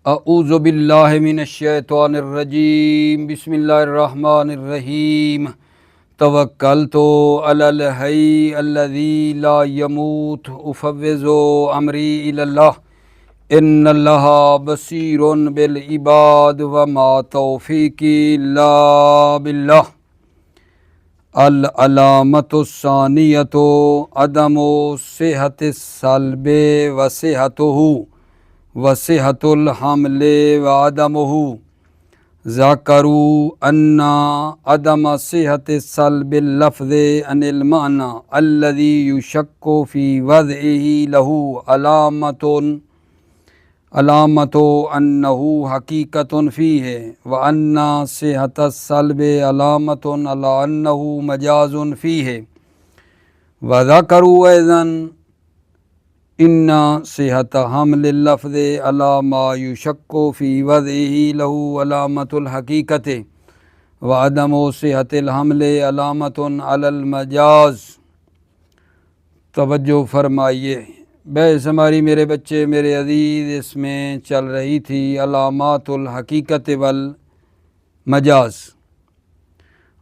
اعوذ باللہ من الشیطان الرجیم بسم اللہ الرحمن الرحیم توکلت علی الحی الذی لا یموت افوض امری الی اللہ ان اللہ بصیر بالعباد وما توفیقی الا باللہ۔ العلامۃ الثانیۃ عدم صحت الصلب وصحتہ وصحت الحمل وعدمہ۔ ذکروا ان عدم صحت الصلب اللفظ عن المعنى الذي يشك في وضعه له علامة أنه حقيقة فيه وأن صحت الصلب علامة على أنه مجاز فيه۔ وذكروا أيضا ان صحت حمل اللفظ على ما يشك في وضعه له علامة الحقيقة وعدم صحت الحمل علامة على المجاز۔ توجہ فرمائیے، بحث ہماری میرے بچے میرے عزیز اس میں چل رہی تھی علامات الحقیقت والمجاز،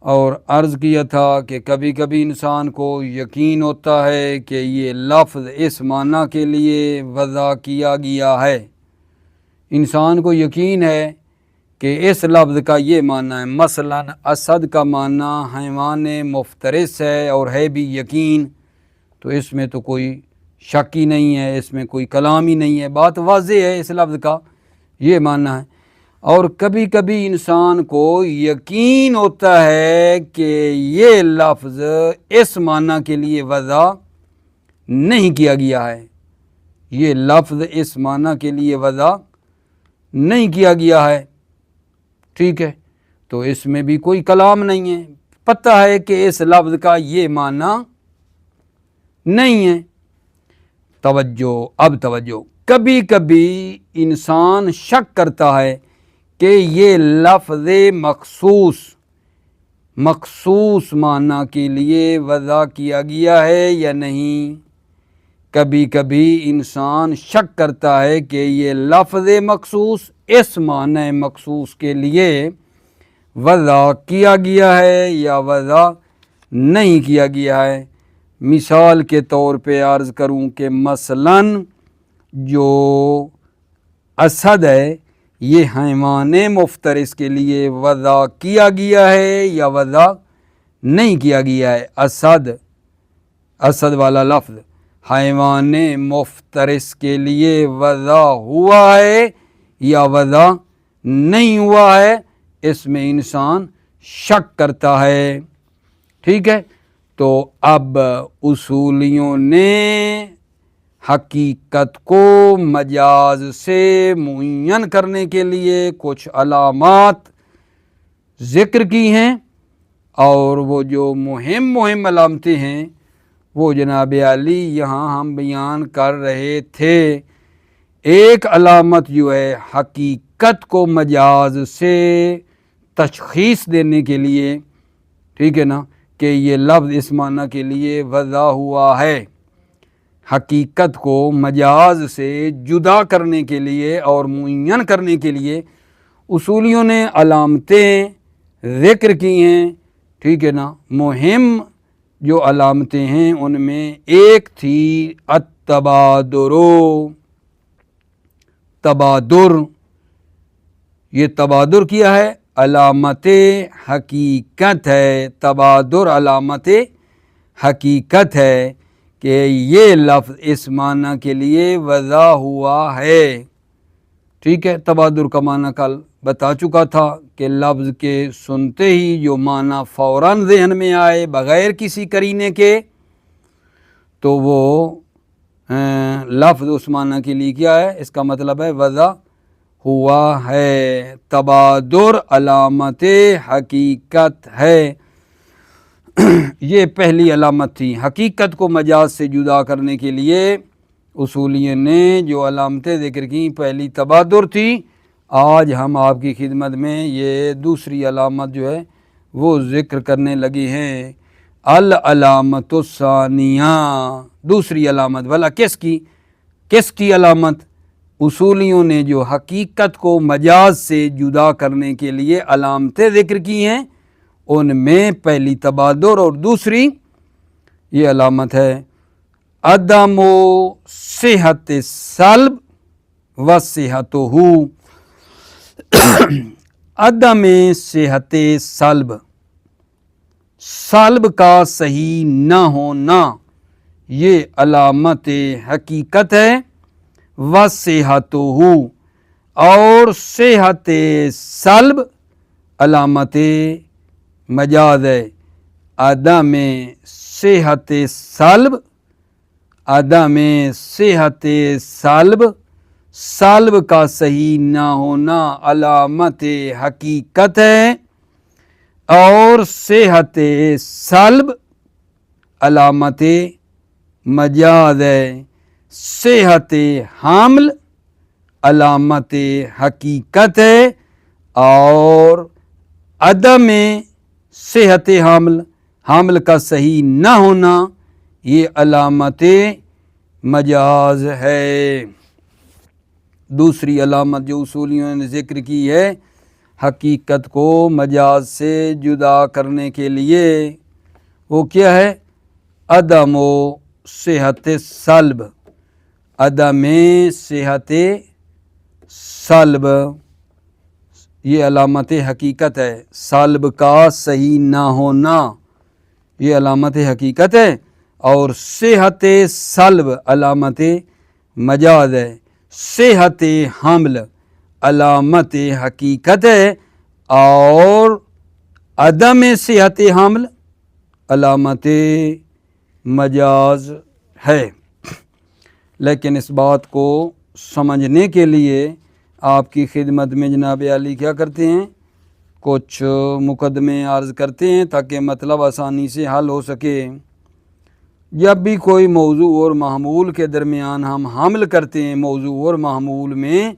اور عرض کیا تھا کہ کبھی کبھی انسان کو یقین ہوتا ہے کہ یہ لفظ اس معنی کے لیے وضع کیا گیا ہے۔ انسان کو یقین ہے کہ اس لفظ کا یہ معنی ہے، مثلا اسد کا معنی حیوان مفترس ہے اور ہے بھی یقین، تو اس میں تو کوئی شک ہی نہیں ہے، اس میں کوئی کلام ہی نہیں ہے، بات واضح ہے، اس لفظ کا یہ معنی ہے۔ اور کبھی کبھی انسان کو یقین ہوتا ہے کہ یہ لفظ اس معنی کے لیے وضع نہیں کیا گیا ہے، یہ لفظ اس معنی کے لیے وضع نہیں کیا گیا ہے، ٹھیک ہے، تو اس میں بھی کوئی کلام نہیں ہے، پتہ ہے کہ اس لفظ کا یہ معنی نہیں ہے۔ توجہ، کبھی کبھی انسان شک کرتا ہے کہ یہ لفظ مخصوص معنی کے لیے وضع کیا گیا ہے یا نہیں۔ کبھی کبھی انسان شک کرتا ہے کہ یہ لفظ مخصوص اس معنی مخصوص کے لیے وضع کیا گیا ہے یا وضع نہیں کیا گیا ہے۔ مثال کے طور پہ عرض کروں کہ مثلاً جو اسد ہے یہ حیوان مفترس کے لیے وضع کیا گیا ہے یا وضع نہیں کیا گیا ہے۔ اسد والا لفظ حیوان مفترس کے لیے وضع ہوا ہے یا وضع نہیں ہوا ہے، اس میں انسان شک کرتا ہے، ٹھیک ہے۔ تو اب اصولیوں نے حقیقت کو مجاز سے معین کرنے کے لیے کچھ علامات ذکر کی ہیں، اور وہ جو مہم علامتیں ہیں وہ جناب عالی یہاں ہم بیان کر رہے تھے۔ ایک علامت جو ہے حقیقت کو مجاز سے تشخیص دینے کے لیے، ٹھیک ہے نا، کہ یہ لفظ اس معنی کے لیے وضع ہوا ہے، حقیقت کو مجاز سے جدا کرنے کے لیے اور معین کرنے کے لیے اصولیوں نے علامتیں ذکر کی ہیں، ٹھیک ہے نا۔ مہم جو علامتیں ہیں ان میں ایک تھی تبادر۔ یہ تبادر کیا ہے؟ علامت حقیقت ہے۔ تبادر علامت حقیقت ہے کہ یہ لفظ اس معنی کے لیے وضع ہوا ہے، ٹھیک ہے۔ تبادر کا معنی کل بتا چکا تھا کہ لفظ کے سنتے ہی جو معنی فوراً ذہن میں آئے بغیر کسی قرینے کے، تو وہ لفظ اس معنی کے لیے کیا ہے، اس کا مطلب ہے وضع ہوا ہے۔ تبادر علامت حقیقت ہے۔ یہ پہلی علامت تھی، حقیقت کو مجاز سے جدا کرنے کے لیے اصولیوں نے جو علامتیں ذکر کی، پہلی تبادر تھی۔ آج ہم آپ کی خدمت میں یہ دوسری علامت جو ہے وہ ذکر کرنے لگے ہیں، العلامت الثانیہ، دوسری علامت۔ بھلا کس کی علامت؟ اصولیوں نے جو حقیقت کو مجاز سے جدا کرنے کے لیے علامتیں ذکر کی ہیں ان میں پہلی تبادر اور دوسری یہ علامت ہے عدم صحت سلب و صحت ہو، عدم صحت سلب، سلب کا صحیح نہ ہونا یہ علامت حقیقت ہے، و صحت ہو اور صحت سلب علامت مجاز ہے، عدم صحت سلب، عدم صحت سلب، سلب کا صحیح نہ ہونا علامت حقیقت ہے اور صحت سلب علامت مجاز ہے، صحت حمل علامت حقیقت ہے اور عدم صحت حمل، حمل کا صحیح نہ ہونا یہ علامت مجاز ہے۔ دوسری علامت جو اصولیوں نے ذکر کی ہے حقیقت کو مجاز سے جدا کرنے کے لیے وہ کیا ہے؟ عدم صحت سلب، عدم صحت سلب یہ علامت حقیقت ہے، سلب کا صحیح نہ ہونا یہ علامت حقیقت ہے اور صحت سلب علامت مجاز ہے، صحت حمل علامت حقیقت ہے اور عدم صحت حمل علامت مجاز ہے۔ لیکن اس بات کو سمجھنے کے لیے آپ کی خدمت میں جناب عالی کیا کرتے ہیں؟ کچھ مقدمے عرض کرتے ہیں تاکہ مطلب آسانی سے حل ہو سکے۔ جب بھی کوئی موضوع اور محمول کے درمیان ہم حمل کرتے ہیں موضوع اور محمول میں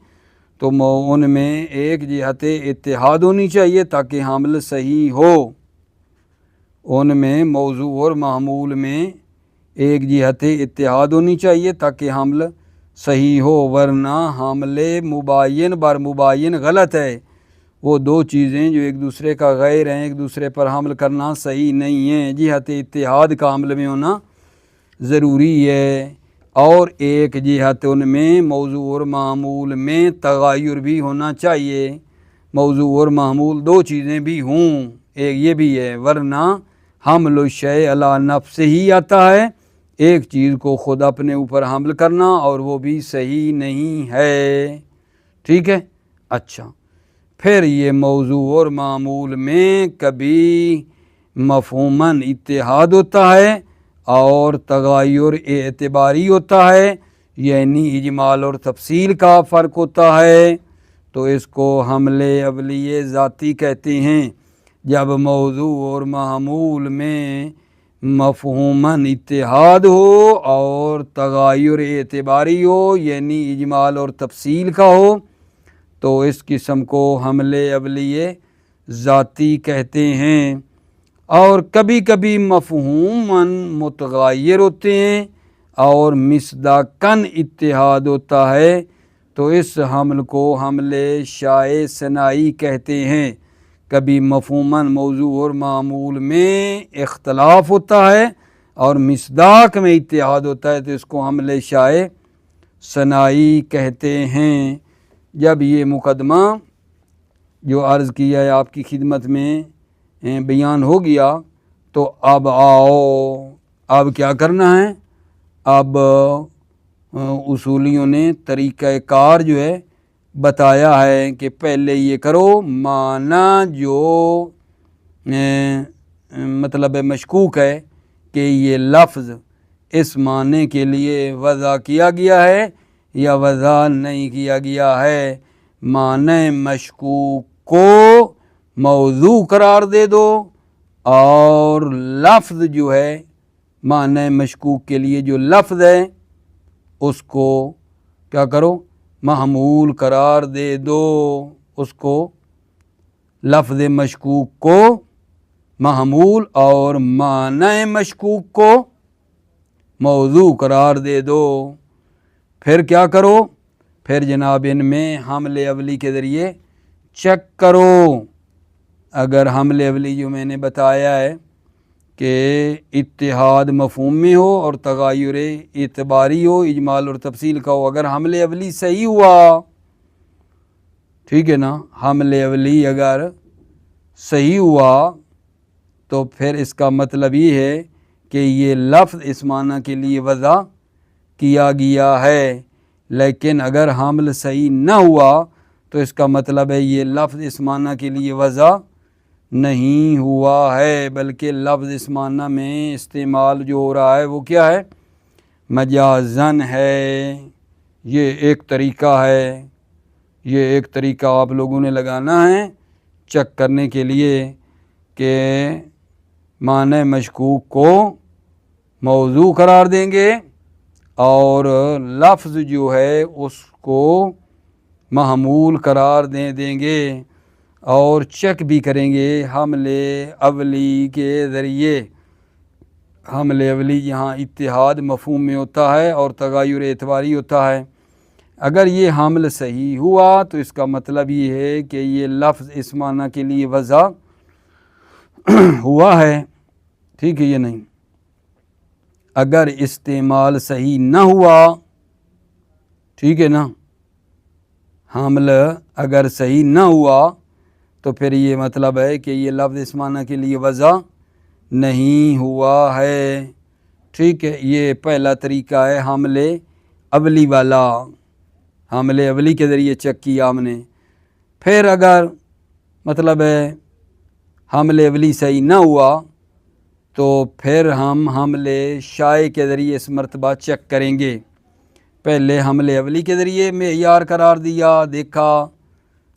تو ان میں ایک جہت اتحاد ہونی چاہیے تاکہ حمل صحیح ہو، ان میں موضوع اور محمول میں ایک جہت اتحاد ہونی چاہیے تاکہ حمل صحیح ہو، ورنہ حمل مباین بر مباین غلط ہے۔ وہ دو چیزیں جو ایک دوسرے کا غیر ہیں ایک دوسرے پر حمل کرنا صحیح نہیں ہے، جہت اتحاد کا حمل میں ہونا ضروری ہے اور ایک جہت ان میں موضوع اور معمول میں تغیر بھی ہونا چاہیے، موضوع اور معمول دو چیزیں بھی ہوں، ایک یہ بھی ہے، ورنہ حمل الشیء علی نفسہ ہی آتا ہے، ایک چیز کو خود اپنے اوپر حمل کرنا اور وہ بھی صحیح نہیں ہے، ٹھیک ہے۔ اچھا، پھر یہ موضوع اور معمول میں کبھی مفہوماً اتحاد ہوتا ہے اور تغیر اعتباری ہوتا ہے، یعنی اجمال اور تفصیل کا فرق ہوتا ہے، تو اس کو حمل اولیہ ذاتی کہتے ہیں۔ جب موضوع اور معمول میں مفہوماً اتحاد ہو اور تغیر اعتباری ہو یعنی اجمال اور تفصیل کا ہو تو اس قسم کو حمل اولیہ ذاتی کہتے ہیں، اور کبھی کبھی مفہوماً متغیر ہوتے ہیں اور مصداقاً اتحاد ہوتا ہے تو اس حمل کو حمل شائع ثنائی کہتے ہیں۔ کبھی مفہوماً موضوع اور معمول میں اختلاف ہوتا ہے اور مصداق میں اتحاد ہوتا ہے تو اس کو حمل شائع ثنائی کہتے ہیں۔ جب یہ مقدمہ جو عرض کیا ہے آپ کی خدمت میں بیان ہو گیا تو اب اب کیا کرنا ہے؟ اب اصولیوں نے طریقہ کار جو ہے بتایا ہے کہ پہلے یہ کرو معنی جو مطلب مشکوک ہے کہ یہ لفظ اس معنی کے لیے وضع کیا گیا ہے یا وضع نہیں کیا گیا ہے، معنی مشکوک کو موضوع قرار دے دو اور لفظ جو ہے معنی مشکوک کے لیے جو لفظ ہے اس کو کیا کرو؟ محمول قرار دے دو، اس کو لفظ مشکوک کو محمول اور معنی مشکوک کو موضوع قرار دے دو۔ پھر کیا کرو؟ پھر جناب ان میں حمل اولی کے ذریعے چیک کرو۔ اگر حمل اولی جو میں نے بتایا ہے کہ اتحاد مفہوم میں ہو اور تغیر اعتباری ہو، اجمال اور تفصیل کا ہو، اگر حمل اولی صحیح ہوا، ٹھیک ہے نا، حمل اولی اگر صحیح ہوا تو پھر اس کا مطلب یہ ہے کہ یہ لفظ اس معنی کے لیے وضع کیا گیا ہے۔ لیکن اگر حمل صحیح نہ ہوا تو اس کا مطلب ہے یہ لفظ اس معنی کے لیے وضع نہیں ہوا ہے، بلکہ لفظ اس معنی میں استعمال جو ہو رہا ہے وہ کیا ہے؟ مجازن ہے۔ یہ ایک طریقہ ہے، یہ ایک طریقہ آپ لوگوں نے لگانا ہے چیک کرنے کے لیے کہ معنی مشکوک کو موضوع قرار دیں گے اور لفظ جو ہے اس کو محمول قرار دیں گے اور چیک بھی کریں گے حمل اولی کے ذریعے۔ حمل اولی یہاں اتحاد مفہوم میں ہوتا ہے اور تغیر اعتباری ہوتا ہے۔ اگر یہ حمل صحیح ہوا تو اس کا مطلب یہ ہے کہ یہ لفظ اس معنی کے لیے وضع ہوا ہے، ٹھیک ہے یہ نہیں۔ اگر استعمال صحیح نہ ہوا، ٹھیک ہے نا، حمل اگر صحیح نہ ہوا تو پھر یہ مطلب ہے کہ یہ لفظ اس معنی کے لیے وضع نہیں ہوا ہے، ٹھیک ہے۔ یہ پہلا طریقہ ہے حمل اولی والا، حمل اولی کے ذریعے چیک کیا ہم نے۔ پھر اگر مطلب ہے حمل اولی صحیح نہ ہوا تو پھر ہم حمل شائع کے ذریعے اس مرتبہ چیک کریں گے۔ پہلے حمل اولی کے ذریعے معیار قرار دیا، دیکھا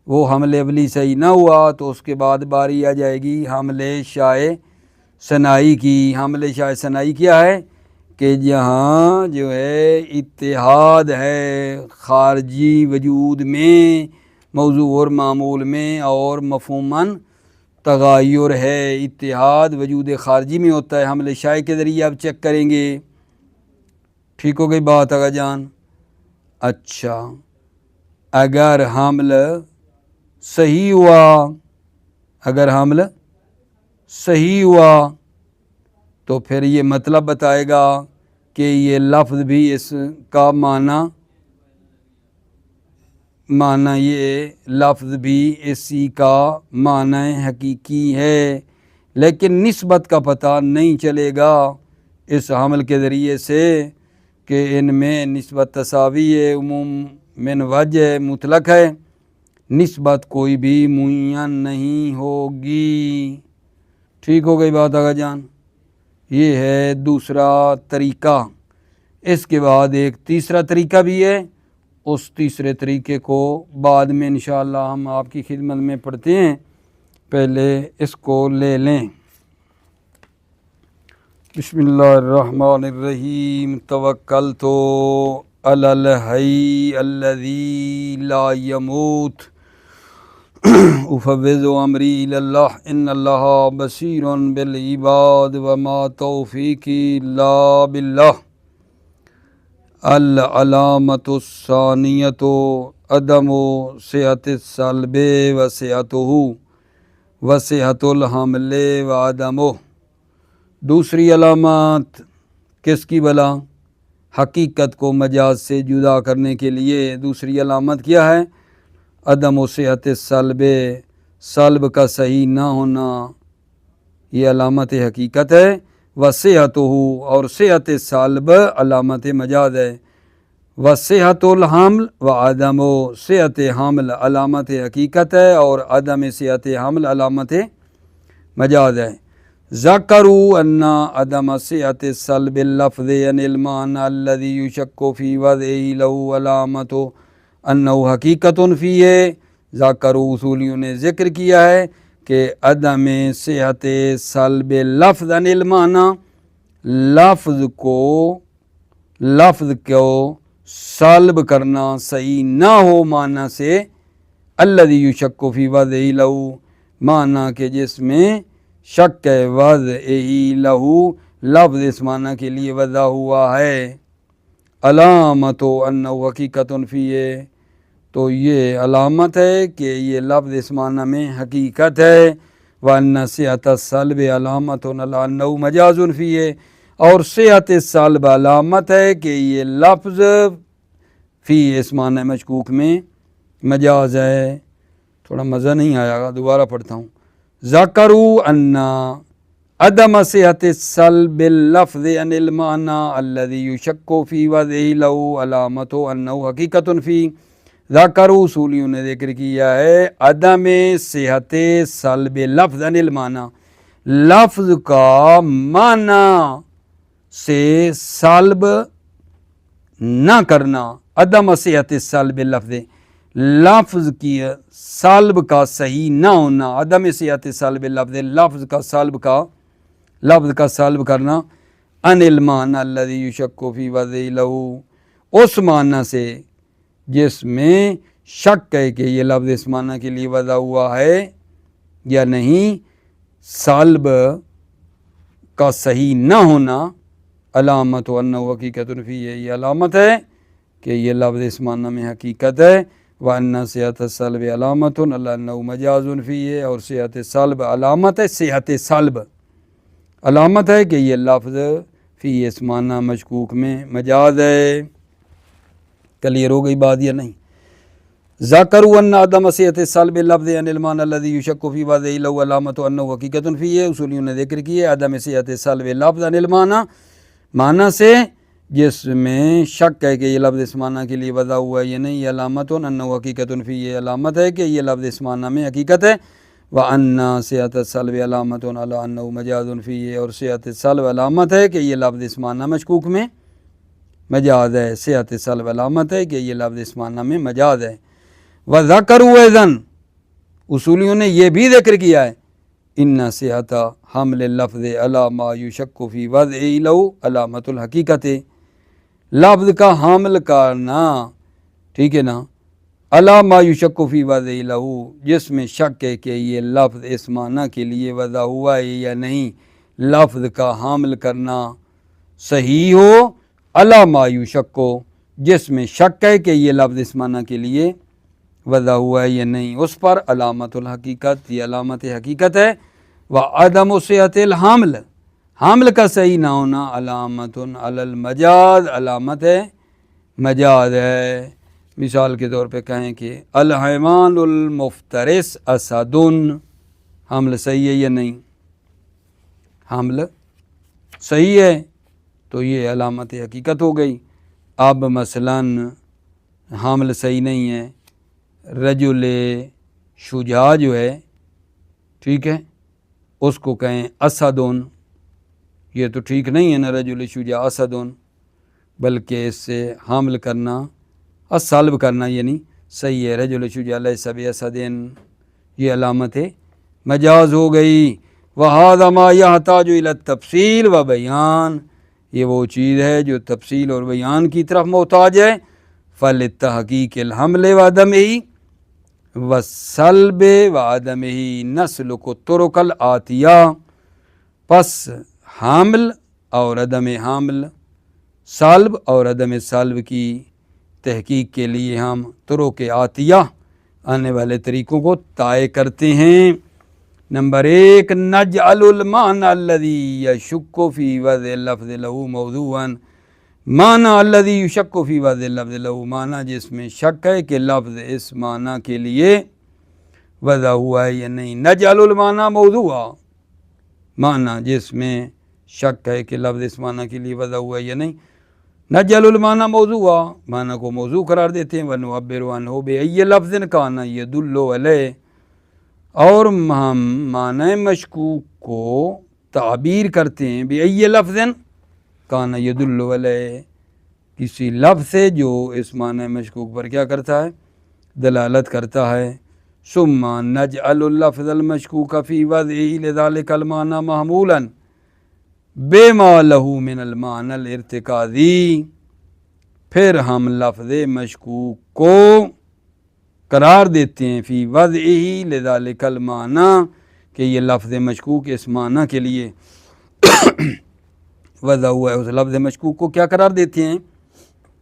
وہ حمل اولی صحیح نہ ہوا تو اس کے بعد باری آ جائے گی حمل شائع ثنائی کی۔ حمل شائع ثنائی کیا ہے کہ جہاں جو ہے اتحاد ہے خارجی وجود میں، موضوع اور معمول میں، اور مفہوماً تغیر ہے، اتحاد وجود خارجی میں ہوتا ہے، حمل شائع کے ذریعے آپ چیک کریں گے۔ ٹھیک ہو گئی بات آقا جان؟ اچھا، اگر حمل صحیح ہوا، اگر حمل صحیح ہوا تو پھر یہ مطلب بتائے گا کہ یہ لفظ بھی اس کا معنی یہ لفظ بھی اسی کا معنی حقیقی ہے، لیکن نسبت کا پتہ نہیں چلے گا اس حمل کے ذریعے سے کہ ان میں نسبت تساوی ہے، عموم من وجہ مطلق ہے، نسبت کوئی بھی معین نہیں ہوگی۔ ٹھیک ہو گئی بات آقا جان؟ یہ ہے دوسرا طریقہ۔ اس کے بعد ایک تیسرا طریقہ بھی ہے، اس تیسرے طریقے کو بعد میں انشاءاللہ ہم آپ کی خدمت میں پڑھتے ہیں، پہلے اس کو لے لیں۔ بسم اللہ الرحمن الرحیم۔ توکلت علی الحی الذی لا یموت افوض امری الی اللہ ان اللہ بصیر بالعباد وما توفیقی الا باللہ۔ العلامۃ الثانیۃ عدم صحت الصلب وصحتہ وصحت الحمل وعدمہ۔ دوسری علامات کس کی بلا؟ حقیقت کو مجاز سے جدا کرنے کے لیے دوسری علامت کیا ہے؟ عدم صحت الصلب، صلب کا صحیح نہ ہونا، یہ علامت حقیقت ہے۔ وصحتہ، اور صحت صلب علامت مجاز ہے۔ وصحت الحمل وعدم، صحت حمل علامت حقیقت ہے اور عدم صحت حمل علامت مجاز ہے۔ ذکروا ان عدم صحت الصلب اللفظ عن المعنى الذي يشك في وضعه له علامت انه حقیقت فیہ۔ ذکروا، اصولیوں نے ذکر کیا ہے کہ عدم صحت صلب لفظ عن المعنى، لفظ کو صلب کرنا صحیح نہ ہو معنی سے، الذی یشک فی وضعہ لہ، معنی کہ جس میں شک ہے، وضعہ لہ، لفظ اس معنی کے لیے وضع ہوا ہے۔ علامت انہ حقیقت فیہ، تو یہ علامت ہے کہ یہ لفظ اس معنی میں حقیقت ہے۔ وَأَنَّ صِحَةَ السَّلْبِ عَلَامَةٌ عَلَىٰ أَنَّهُ مَجَازٌ فِيهِ، اور صحت سلب علامت ہے کہ یہ لفظ فی اس معنی مشکوک میں مجاز ہے۔ تھوڑا مزہ نہیں آیا گا، دوبارہ پڑھتا ہوں۔ ذَكَرُوا أَنَّ عدم صحت السلب اللفظ عن المعنى الذي يشك في وضعه له علامة أنه حقیقت فی۔ ذکروا اصولیوں نے ذکر کیا ہے عدم صحت سلب لفظ عن المعنى، لفظ کا معنی سے سلب نہ کرنا، عدم صحت سلب لفظ، لفظ کی سلب کا صحیح نہ ہونا، عدم صحت سلب لفظ، لفظ کا سلب کرنا، ان المعنی الذی یشک فی وضع لہ، اس معنی سے جس میں شک ہے کہ یہ لفظ اس معنی کے لیے وضع ہوا ہے یا نہیں، سلب کا صحیح نہ ہونا، علامت انہ حقیقت فی، یہ علامت ہے کہ یہ لفظ اس معنی میں حقیقت ہے۔ وَأَنَّ صِحَةَ السَّلْبِ عَلَامَةٌ عَلَىٰ أَنَّهُ مَجَازٌ فِيهِ، اور صحت سلب علامت ہے، صحت سلب علامت ہے کہ یہ لفظ فی اس معنی مشکوک میں مجاز ہے۔ کلیئر ہو گئی بات یا نہیں؟ ذَكَرُوا أَنَّ عَدَمَ صِحَةِ السَّلْبِ اللفظ عن المعنى الذي يشك في وضعه له علامة أنه حقیقت فی، ہے اصولیوں نے ذکر کی ہے عدم صحت سلب لفظ عن المعنى، معنی سے جس میں شک ہے کہ یہ لفظ اس معنی کے لیے وضع ہوا ہے یا نہیں، یہ علامت انہ حقیقت فی، یہ علامت ہے کہ یہ لفظ اس معنی میں حقیقت ہے۔ وَأَنَّ صِحَةَ السَّلْبِ عَلَامَةٌ عَلَىٰ أَنَّهُ مَجَازٌ فِيهِ، اور صحت سلب علامت ہے کہ یہ لفظ اس معنی مشکوک میں مجاز ہے، صحت سلب علامت ہے کہ یہ لفظ اس معنی میں مجاز ہے۔ وَذَكَرُوا أَيْضًا، اصولیوں نے یہ بھی ذکر کیا ہے ان صحت حمل اللفظ علی ما یشک فی وضعہ لہ علامت الحقیقت، لفظ کا حمل کرنا، ٹھیک ہے نا، علی ما یشک فی وضعہ لہ، جس میں شک ہے کہ یہ لفظ اس معنی کے لیے وضع ہوا ہے یا نہیں، لفظ کا حمل کرنا صحیح ہو علی ما یشک، جس میں شک ہے کہ یہ لفظ اس معنی کے لیے وضع ہوا ہے یا نہیں، اس پر علامت الحقیقت، یہ علامت حقیقت ہے۔ وعدم صحت الحمل، حمل کا صحیح نہ ہونا، علامت علی المجاز، علامت ہے مجاز ہے۔ مثال کے طور پہ کہیں کہ الحیوان المفترس اسد، حمل صحیح ہے یا نہیں؟ حمل صحیح ہے تو یہ علامت حقیقت ہو گئی۔ اب مثلاً حمل صحیح نہیں ہے، رجل شجاع جو ہے، ٹھیک ہے، اس کو کہیں اسدون، یہ تو ٹھیک نہیں ہے نا، رجل شجاع اسدون، بلکہ اس سے حمل کرنا، السلب کرنا یعنی صحیح ہے، رجل شجاع لیس باسدین، یہ علامت مجاز ہو گئی۔ وَهَذَا مَا يَحْتَاجُ إِلَى التَّفْصِيلِ وَبَيَانِ، یہ وہ چیز ہے جو تفصیل اور بیان کی طرف محتاج ہے۔ فَلِلتَّحْقِيقِ الْحَمْلِ وَعَدَمِهِ وَالسَّلْبِ وَعَدَمِهِ نَسْلُكُ الطُّرُقَ الْآتِيَةَ، پس حمل اور عدم حمل، سلب اور عدم سلب کی تحقیق کے لیے ہم طرق آتیہ، آنے والے طریقوں کو طے کرتے ہیں۔ نمبر 1، نجعل المعنی الذی یشک فی وضع اللفظ لہ موضوعا، معنی الذی یشک فی وضع اللفظ لہ، معنی جس میں شک ہے کہ لفظ اس معنی کے لیے وضع ہوا ہے یا نہیں۔ نجعل المعنی موضوعا، معنی جس میں شک ہے کہ لفظ اس معنی کے لیے وضع ہوا ہے یا نہیں، نجعل المعنی موضوعا، معنی کو موضوع قرار دیتے ہیں۔ ونعبر عنہ بأی لفظ کان یدل علیہ، اور ہم معنی مشکوک کو تعبیر کرتے ہیں بأی لفظ کان یدل علیہ، کسی لفظ سے جو اس معنی مشکوک پر کیا کرتا ہے، دلالت کرتا ہے۔ ثم نجعل اللفظ المشکوک فی وضعہ لذلک المعنی محمولا بما لہ من المعنی الارتکازی، پھر ہم لفظ مشکوک کو قرار دیتے ہیں فی وضعہ لذلک المعنی، کہ یہ لفظ مشکوک اس معنی کے لیے وضع ہوا ہے، اس لفظ مشکوک کو کیا قرار دیتے ہیں،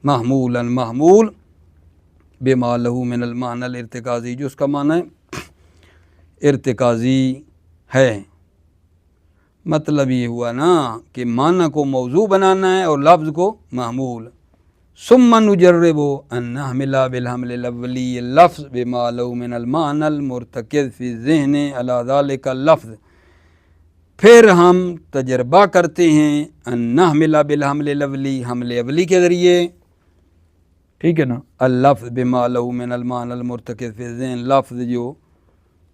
محمولا، محمول بما لہو من المعنی الارتکازی، جو اس کا معنی ارتکازی ہے۔ مطلب یہ ہوا نا کہ معنی کو موضوع بنانا ہے اور لفظ کو محمول۔ ثم نجرب ان نحمل بالحمل الاولی اللفظ بما لہو من المعنی المرتکز فی الذہن علی ذلک اللفظ، پھر ہم تجربہ کرتے ہیں ان نحمل بالحمل الاولی، حمل اولی کے ذریعے، ٹھیک ہے نا، اللفظ بما لہو من المعنی المرتکز فی الذہن، لفظ جو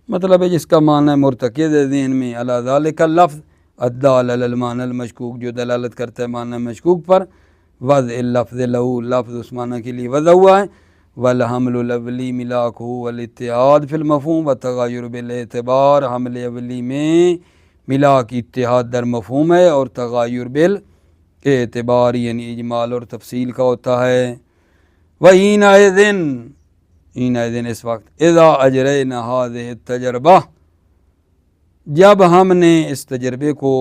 مطلب ہے جس کا معنی مرتکز ہے ذہن میں، علی ذلک اللفظ الدال علی المعنی المشکوک، جو دلالت کرتا ہے معنی مشکوک پر، وضع اللفظ لہو، لفظ اس معنی کے لیے وضع ہوا ہے، والحمل الاولی ملاک ہو والاتحاد فی المفہوم والتغیر بالاعتبار، حمل اولی میں ملاک اتحاد در مفہوم ہے اور تغیر بالاعتبار یعنی اجمال اور تفصیل کا ہوتا ہے۔ وَحِينَئِذٍ اس وقت، اذا اجرینا هذه التجربہ، جب ہم نے اس تجربے کو،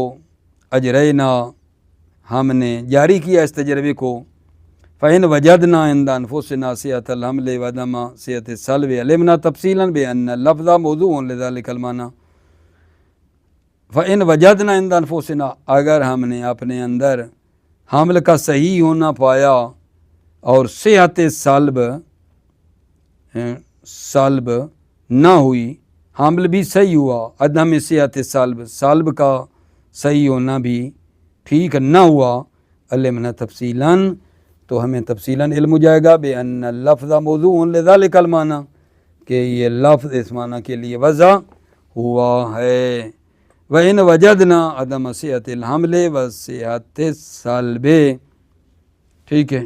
اجرینا ہم نے جاری کیا اس تجربے کو، فَإِنْ وَجَدْنَا عِنْدَ أَنفُسِنَا صِحَةَ الْحَمْلِ وَعَدَمَ صِحَةِ السَّلْبِ عَلِمْنَا تَفْصِيلًا بِأَنَّ اللَّفْظَ مَوْضُوعٌ لِذَلِكَ الْمَعْنَى۔ فَإِنْ وَجَدْنَا عِنْدَ أَنفُسِنَا، اگر ہم نے اپنے اندر حمل کا صحیح ہونا پایا اور صحت سلب نہ ہوئی، حمل بھی صحیح ہوا، عدم صحت سلب کا صحیح ہونا بھی ٹھیک نہ ہوا، علمنا تفصیلاً، تو ہمیں تفصیلاً علم ہو جائے گا بِأَنَّ اللَّفْظَ مَوْضُوعٌ لِذَلِكَ الْمَعْنَى، کہ یہ لفظ اس معنی کے لیے وضع ہوا ہے۔ وَإِنْ وَجَدْنَا عَدَمَ صِحَةِ الْحَمْلِ وَصِحَةِ السَّلْبِ، ٹھیک ہے،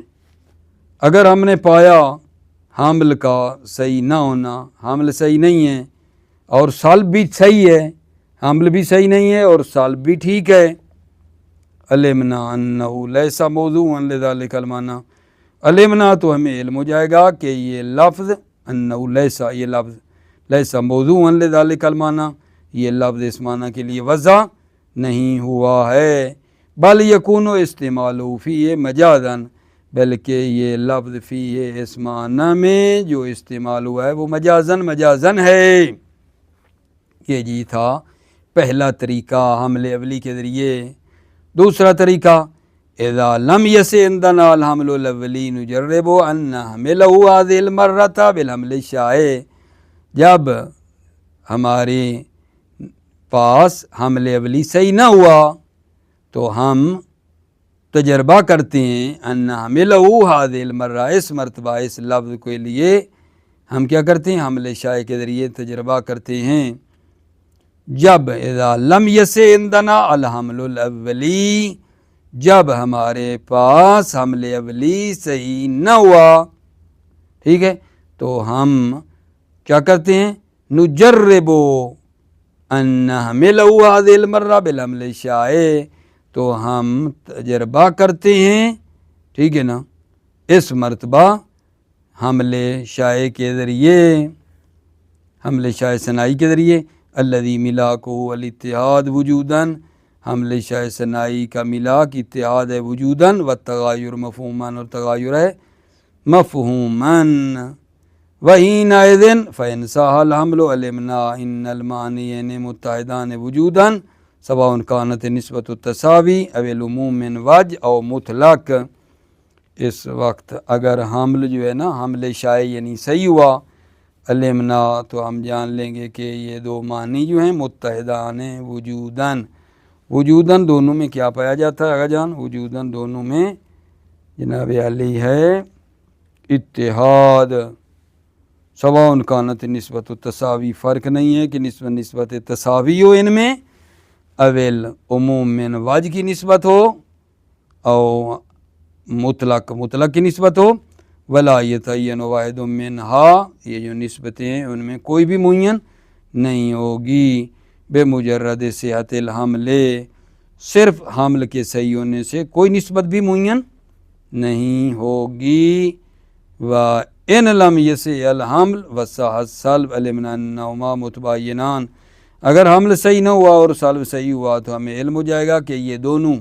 اگر ہم نے پایا حمل کا صحیح نہ ہونا، حمل صحیح نہیں ہے اور سلب بھی صحیح ہے، حمل بھی صحیح نہیں ہے اور سلب بھی ٹھیک ہے، علمنا انہ لیس موضوعا لذلک المعنی، علمنا تو ہمیں علم ہو جائے گا کہ یہ لفظ انہ لیس، یہ لفظ لیس موضوعا لذلک المعنی، یہ لفظ اس معنی کے لیے وضع نہیں ہوا ہے، بل یکون استعمالہ فیہ مجازاً، بلکہ یہ لفظ فیہ اس معنی میں جو استعمال ہوا ہے وہ مجازاً ہے۔ یہ جی تھا پہلا طریقہ حمل اولی کے ذریعے۔ دوسرا طریقہ، اذا لم یسع عندنا الحمل الاولی نجرب ان نحملہ هذه المرۃ بالحمل الشائع، جب ہمارے پاس حمل اولی صحیح نہ ہوا تو ہم تجربہ کرتے ہیں ان نحملہ هذه المرۃ، اس مرتبہ اس لفظ کے لیے ہم کیا کرتے ہیں، حمل شائع کے ذریعے تجربہ کرتے ہیں۔ جب اذا لم یسع عندنا الحمل الاولی، جب ہمارے پاس حمل اولی صحیح نہ ہوا، ٹھیک ہے، تو ہم کیا کرتے ہیں، نجرب ان نحملہ هذه المرۃ بالحمل الشائع، تو ہم تجربہ کرتے ہیں، ٹھیک ہے نا، اس مرتبہ حمل شائع کے ذریعے، حمل شائع ثنائی کے ذریعے، الذی ملاکہ الاتحاد وجوداً، حمل شائع ثنائی کا ملاک اتحاد ہے وجوداً، والتغایر مفہوماً، اور تغایر ہے مفہوماً۔ وحینئذ فإن صح الحمل علمنا ان المعنیین متحدان وجوداً سواء كانت نسبت التساوی او العموم من وجہ او مطلق، اس وقت اگر حمل جو ہے نا، حمل شائع یعنی صحیح ہوا، علمنا تو ہم جان لیں گے کہ یہ دو معنی جو ہیں متحدان ہیں وجوداً، وجوداً دونوں میں کیا پایا جاتا ہے آگا جان، وجوداً دونوں میں جناب علی ہے اتحاد، سواء كانت نسبت التساوی، فرق نہیں ہے کہ نسبت تساوی ہو ان میں، اول عموم من وجہ کی نسبت ہو او مطلق کی نسبت ہو، ولا یتعین واحد منہا، یہ جو نسبتیں ہیں ان میں کوئی بھی معین نہیں ہوگی، بے مجرد صحت الحمل، صرف حمل کے صحیح ہونے سے کوئی نسبت بھی معین نہیں ہوگی۔ وَإِنْ لَمْ يَسِعْ الْحَمْلُ وَصَحَّ السَّلْبُ عَلِمْنَا أَنَّهُمَا مُتَبَايِنَانِ، اگر حمل صحیح نہ ہوا اور سلب صحیح ہوا تو ہمیں علم ہو جائے گا کہ یہ دونوں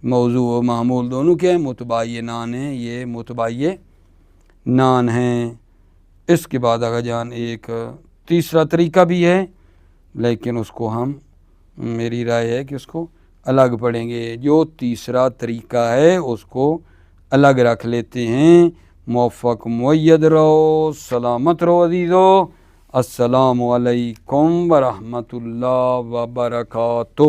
موضوع و معمول دونوں کے ہیں، متباینان ہیں، یہ نان ہیں۔ اس کے بعد آقا جان ایک تیسرا طریقہ بھی ہے، لیکن اس کو ہم میری رائے ہے کہ اس کو الگ پڑھیں گے۔ جو تیسرا طریقہ ہے اس کو الگ رکھ لیتے ہیں۔ موفق معید رہو، سلامت رہو عزیزو۔ السلام علیکم ورحمۃ اللہ وبرکاتہ۔